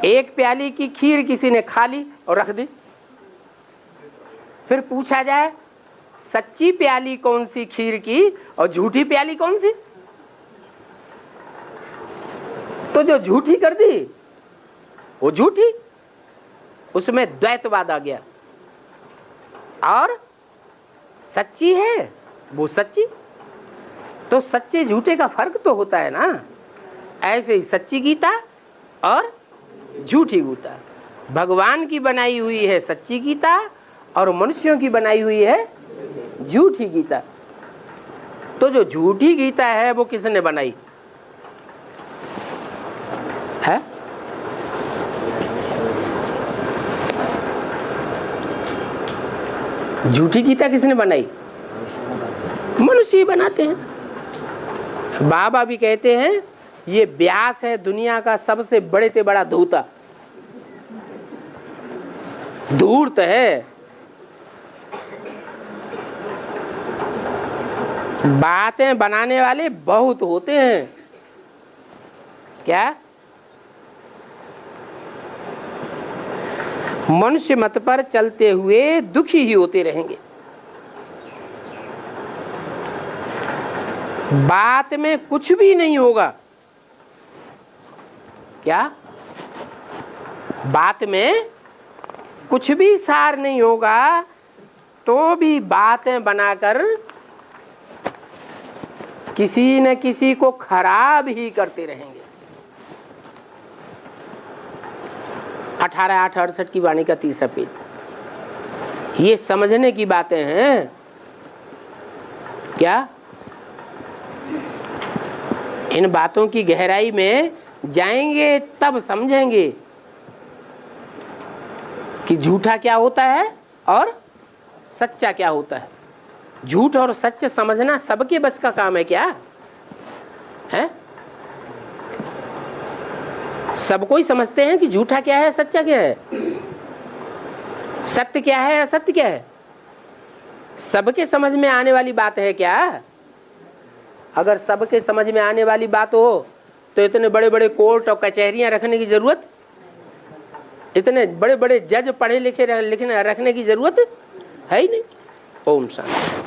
एक प्याली की खीर किसी ने खा ली और रख दी। फिर पूछा जाए सच्ची प्याली कौन सी खीर की और झूठी प्याली कौन सी? तो जो झूठी कर दी वो झूठी, उसमें द्वैतवाद आ गया। और सच्ची है वो सच्ची। तो सच्चे झूठे का फर्क तो होता है ना। ऐसे ही सच्ची गीता और झूठी गीता। भगवान की बनाई हुई है सच्ची गीता और मनुष्यों की बनाई हुई है झूठी गीता। तो जो झूठी गीता है वो किसने बनाई है? झूठी गीता किसने बनाई? मनुष्य ही बनाते हैं। बाबा भी कहते हैं ये व्यास है दुनिया का सबसे बड़े से बड़ा धूता। धूर्त है। बातें बनाने वाले बहुत होते हैं। क्या? मनुष्य मत पर चलते हुए दुखी ही होते रहेंगे। बात में कुछ भी नहीं होगा। क्या? बात में कुछ भी सार नहीं होगा तो भी बातें बनाकर किसी न किसी को खराब ही करते रहेंगे। 18/8/68 की वाणी का 3रा पेज। ये समझने की बातें हैं। क्या? इन बातों की गहराई में जाएंगे तब समझेंगे कि झूठा क्या होता है और सच्चा क्या होता है। झूठ और सच समझना सबके बस का काम है क्या है? सब कोई समझते हैं कि झूठा क्या है सच्चा क्या है, सत्य क्या है असत्य क्या है। सबके समझ में आने वाली बात है क्या? अगर सबके समझ में आने वाली बात हो तो इतने बड़े बड़े कोर्ट और कचहरियां रखने की जरूरत, इतने बड़े बड़े जज पढ़े लिखे रखने की जरूरत है ही नहीं। ओम शांति।